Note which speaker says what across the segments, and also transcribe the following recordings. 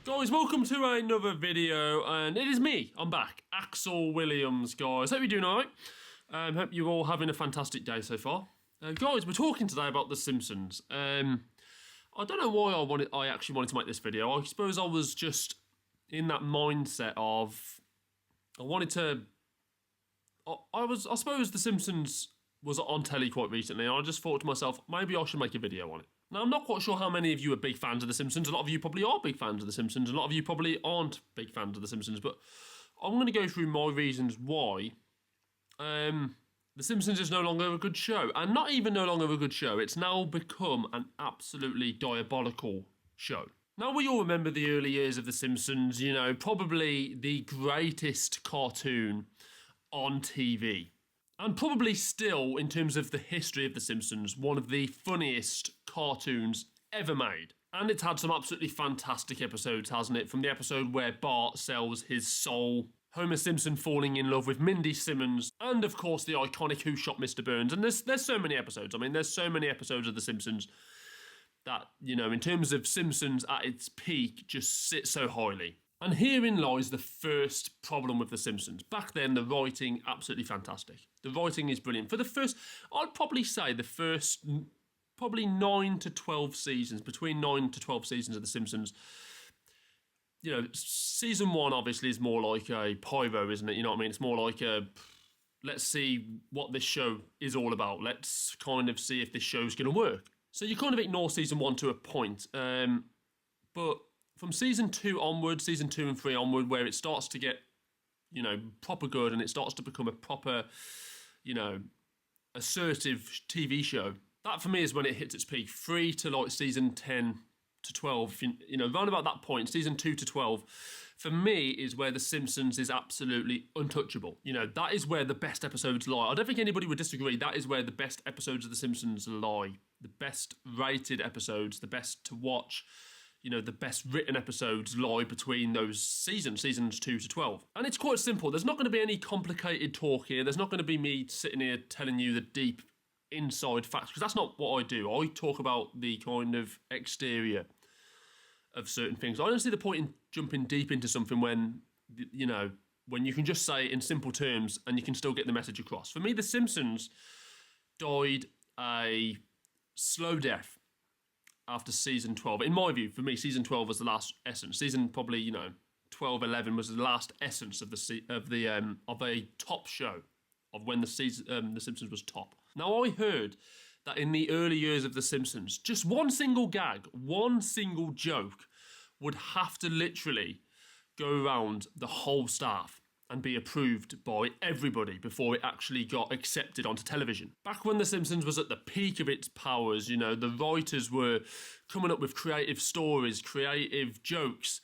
Speaker 1: Guys, welcome to another video, and it is me, I'm back, Axel Williams, guys. Hope you're doing alright. Hope you're all having a fantastic day so far. Guys, we're talking today about The Simpsons. I don't know why I actually wanted to make this video. I suppose I was just in that mindset of, I suppose The Simpsons was on telly quite recently, and I just thought to myself, maybe I should make a video on it. Now, I'm not quite sure how many of you are big fans of The Simpsons. A lot of you probably are big fans of The Simpsons. A lot of you probably aren't big fans of The Simpsons. But I'm going to go through my reasons why The Simpsons is no longer a good show. And not even no longer a good show. It's now become an absolutely diabolical show. Now, we all remember the early years of The Simpsons. You know, probably the greatest cartoon on TV. And probably still, in terms of the history of The Simpsons, one of the funniest cartoons ever made. And it's had some absolutely fantastic episodes, hasn't it? From the episode where Bart sells his soul, Homer Simpson falling in love with Mindy Simmons, and of course the iconic Who Shot Mr. Burns. And there's so many episodes. I mean, there's so many episodes of The Simpsons that, you know, in terms of Simpsons at its peak, just sit so highly. And herein lies the first problem with The Simpsons. Back then, the writing, absolutely fantastic. The writing is brilliant. For the first, I'd probably say the first, probably 9 to 12 seasons, between 9 to 12 seasons of The Simpsons, you know, season 1 obviously is more like a pyro, isn't it? You know what I mean? It's more like a, let's see what this show is all about. Let's kind of see if this show's going to work. So you kind of ignore season 1 to a point. But from season 2 onward, season 2 and 3 onward, where it starts to get, you know, proper good and it starts to become a proper, you know, assertive TV show, that for me is when it hits its peak. 3 to like season 10 to 12, you know, round about that point, season 2 to 12, for me is where The Simpsons is absolutely untouchable. You know, that is where the best episodes lie. I don't think anybody would disagree. That is where the best episodes of The Simpsons lie. The best rated episodes, the best to watch. You know, the best written episodes lie between those seasons 2 to 12. And it's quite simple. There's not going to be any complicated talk here. There's not going to be me sitting here telling you the deep inside facts, because that's not what I do. I talk about the kind of exterior of certain things. I don't see the point in jumping deep into something when, you know, when you can just say it in simple terms and you can still get the message across. For me, The Simpsons died a slow death after season 12. In my view, for me, season 12 was the last essence. Season probably, you know, 12, 11 was the last essence of a top show, of when the Simpsons was top. Now, I heard that in the early years of The Simpsons, just one single gag, one single joke would have to literally go around the whole staff and be approved by everybody before it actually got accepted onto television. Back when The Simpsons was at the peak of its powers, you know, the writers were coming up with creative stories, creative jokes,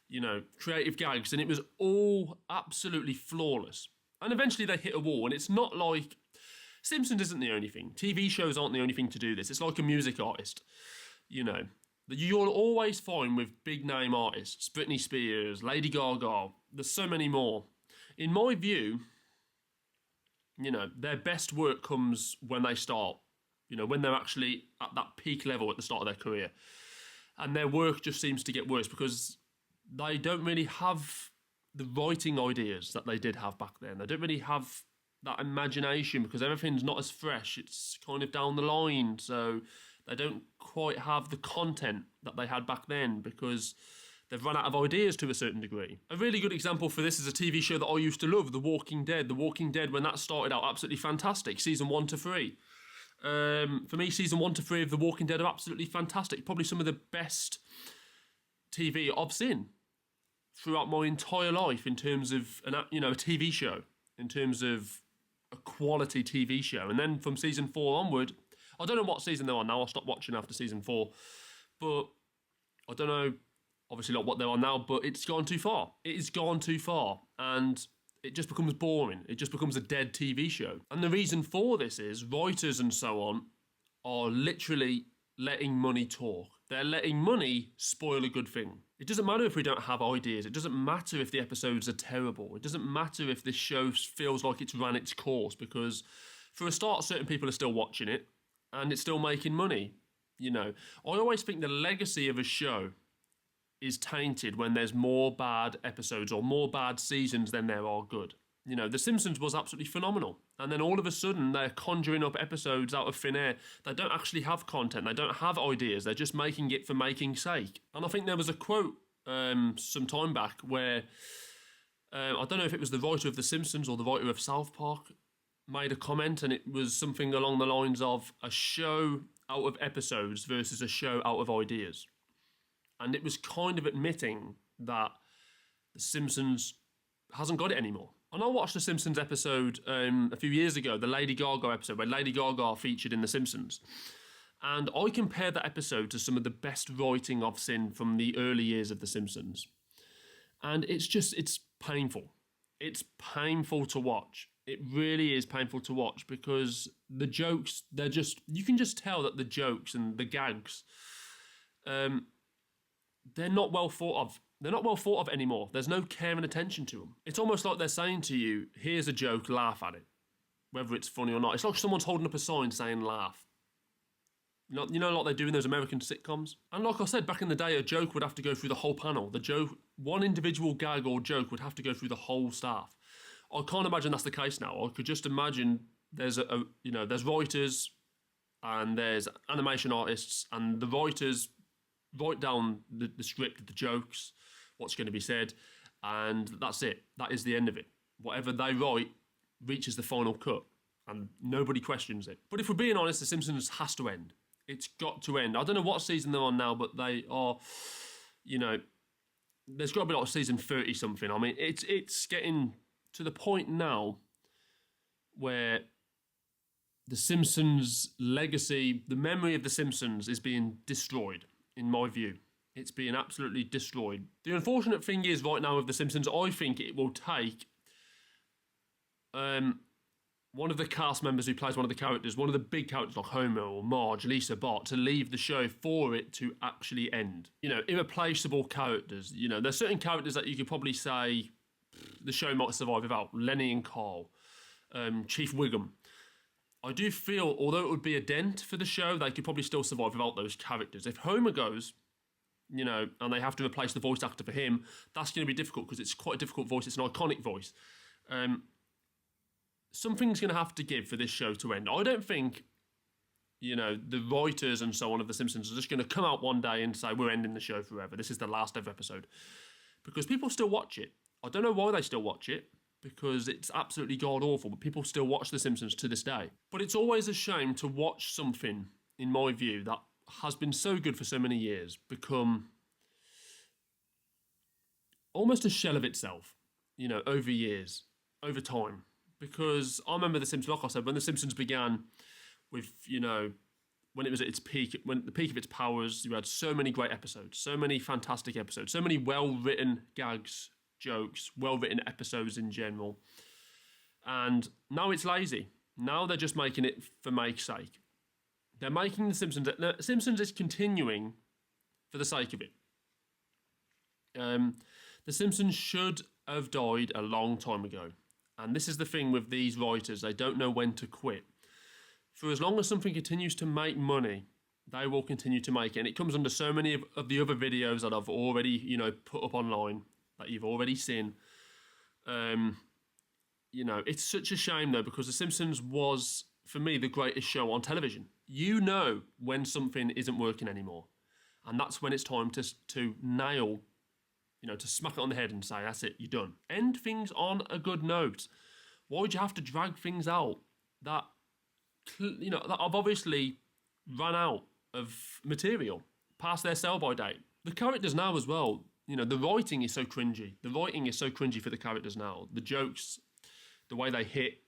Speaker 1: you know, creative gags, and it was all absolutely flawless. And eventually they hit a wall, and it's not like Simpsons isn't the only thing. TV shows aren't the only thing to do this. It's like a music artist, you know. You'll always find with big name artists, Britney Spears, Lady Gaga, there's so many more. In my view, you know, their best work comes when they start, you know, when they're actually at that peak level at the start of their career. And their work just seems to get worse because they don't really have the writing ideas that they did have back then. They don't really have that imagination because everything's not as fresh. It's kind of down the line. So they don't quite have the content that they had back then because they've run out of ideas to a certain degree. A really good example for this is a TV show that I used to love, The Walking Dead. The Walking Dead, when that started out, absolutely fantastic. Season 1 to 3. For me, season 1 to 3 of The Walking Dead are absolutely fantastic. Probably some of the best TV I've seen throughout my entire life in terms of, a TV show, in terms of a quality TV show. And then from season 4 onward, I don't know what season they're on now. I stopped watching after season 4. But I don't know, obviously not what they're on now, but it's gone too far. It has gone too far. And it just becomes boring. It just becomes a dead TV show. And the reason for this is writers and so on are literally letting money talk. They're letting money spoil a good thing. It doesn't matter if we don't have ideas. It doesn't matter if the episodes are terrible. It doesn't matter if this show feels like it's ran its course, because for a start, certain people are still watching it and it's still making money. You know, I always think the legacy of a show is tainted when there's more bad episodes or more bad seasons than there are good. You know, The Simpsons was absolutely phenomenal. And then all of a sudden, they're conjuring up episodes out of thin air. They don't actually have content. They don't have ideas. They're just making it for making's sake. And I think there was a quote some time back where, I don't know if it was the writer of The Simpsons or the writer of South Park, made a comment, and it was something along the lines of a show out of episodes versus a show out of ideas. And it was kind of admitting that The Simpsons hasn't got it anymore. And I watched the Simpsons episode a few years ago, the Lady Gaga episode, where Lady Gaga featured in The Simpsons. And I compared that episode to some of the best writing I've seen from the early years of The Simpsons. And it's painful. It's painful to watch. It really is painful to watch because the jokes, you can just tell that the jokes and the gags, they're not well thought of. They're not well thought of anymore. There's no care and attention to them. It's almost like they're saying to you, here's a joke, laugh at it. Whether it's funny or not. It's like someone's holding up a sign saying laugh. You know, like they do in those American sitcoms? And like I said, back in the day, a joke would have to go through the whole panel. One individual gag or joke would have to go through the whole staff. I can't imagine that's the case now. I could just imagine there's there's writers and there's animation artists, and the writers write down the script of the jokes, what's going to be said, and that's it. That is the end of it. Whatever they write reaches the final cut, and nobody questions it. But if we're being honest, The Simpsons has to end. It's got to end. I don't know what season they're on now, but they are, there's got to be like season 30-something. I mean, it's getting to the point now where The Simpsons legacy, the memory of The Simpsons is being destroyed, in my view. It's being absolutely destroyed. The unfortunate thing is right now with The Simpsons, I think it will take one of the cast members who plays one of the characters, one of the big characters like Homer or Marge, Lisa, Bart, to leave the show for it to actually end. Irreplaceable characters. There's certain characters that you could probably say the show might survive without. Lenny and Carl, Chief Wiggum. I do feel, although it would be a dent for the show, they could probably still survive without those characters. If Homer goes, and they have to replace the voice actor for him, that's going to be difficult because it's quite a difficult voice. It's an iconic voice. Something's going to have to give for this show to end. I don't think, the writers and so on of The Simpsons are just going to come out one day and say, we're ending the show forever. This is the last ever episode. Because people still watch it. I don't know why they still watch it, because it's absolutely god-awful, but people still watch The Simpsons to this day. But it's always a shame to watch something, in my view, that has been so good for so many years become almost a shell of itself, over years, over time. Because I remember The Simpsons, like I said, when The Simpsons began with, when it was at its peak, when the peak of its powers, you had so many great episodes, so many fantastic episodes, so many well-written gags, jokes, well-written episodes in general. And now it's lazy. Now they're just making it for make's sake. They're making The Simpsons is continuing for the sake of it. The Simpsons should have died a long time ago. And this is the thing with these writers, they don't know when to quit. For as long as something continues to make money, they will continue to make it. And it comes under so many of the other videos that I've already, put up online, that you've already seen. It's such a shame, though, because The Simpsons was, for me, the greatest show on television. You know when something isn't working anymore. And that's when it's time to nail, to smack it on the head and say, that's it, you're done. End things on a good note. Why would you have to drag things out that I've obviously run out of material, past their sell-by date? The characters now as well, the writing is so cringy. The writing is so cringy for the characters now. The jokes, the way they hit,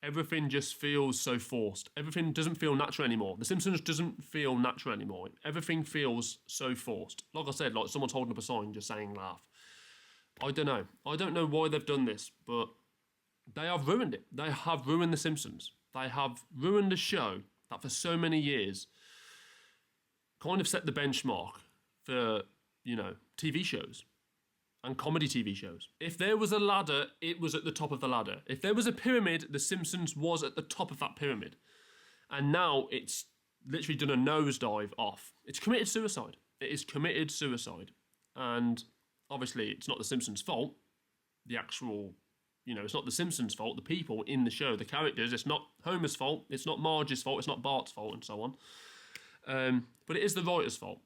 Speaker 1: everything just feels so forced. Everything doesn't feel natural anymore. The Simpsons doesn't feel natural anymore. Everything feels so forced. Like I said, like someone's holding up a sign just saying laugh. I don't know. I don't know why they've done this, but they have ruined it. They have ruined The Simpsons. They have ruined a show that for so many years kind of set the benchmark for, TV shows and comedy TV shows. If there was a ladder, it was at the top of the ladder. If there was a pyramid, The Simpsons was at the top of that pyramid. And now it's literally done a nosedive off. It's committed suicide. It is committed suicide. And obviously, it's not the Simpsons' fault. The actual, it's not the Simpsons' fault. The people in the show, the characters, it's not Homer's fault. It's not Marge's fault. It's not Bart's fault, and so on. But it is the writer's fault.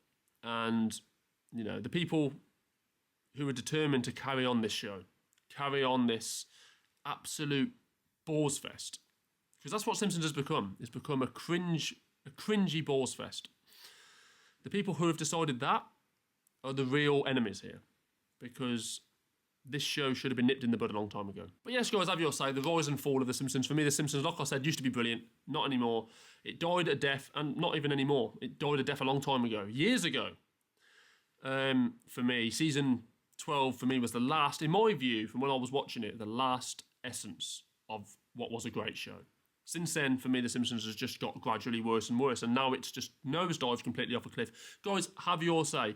Speaker 1: And, the people who are determined to carry on this show, carry on this absolute balls fest. Because that's what Simpsons has become. It's become a cringy balls fest. The people who have decided that are the real enemies here. Because this show should have been nipped in the bud a long time ago. But yes, guys, have your say. The rise and fall of The Simpsons. For me, The Simpsons, like I said, used to be brilliant. Not anymore. It died a death, and not even anymore. It died a death a long time ago. Years ago. For me, season 12 for me was the last, in my view, from when I was watching it, the last essence of what was a great show. Since then, for me, The Simpsons has just got gradually worse and worse, and now it's just nosedived completely off a cliff. Guys, have your say.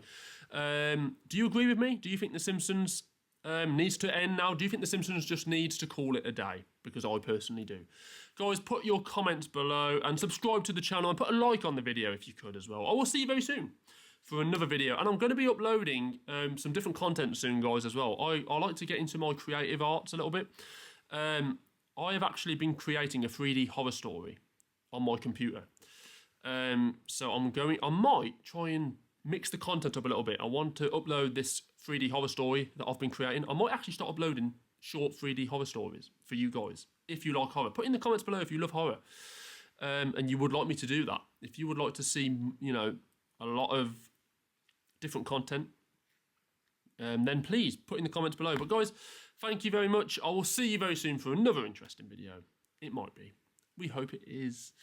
Speaker 1: Do you agree with me? Do you think The Simpsons needs to end now? Do you think The Simpsons just needs to call it a day? Because I personally do. Guys, put your comments below and subscribe to the channel and put a like on the video if you could as well. I will see you very soon for another video, and I'm going to be uploading some different content soon, guys, as well. I like to get into my creative arts a little bit. I have actually been creating a 3D horror story on my computer. So I might try and mix the content up a little bit. I want to upload this 3D horror story that I've been creating. I might actually start uploading short 3D horror stories for you guys, if you like horror. Put in the comments below if you love horror, and you would like me to do that. If you would like to see, a lot of different content, then please put in the comments below. But guys, thank you very much. I will see you very soon for another interesting video. It might be. We hope it is.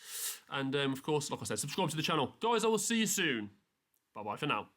Speaker 1: And of course, like I said, subscribe to the channel. Guys, I will see you soon. Bye-bye for now.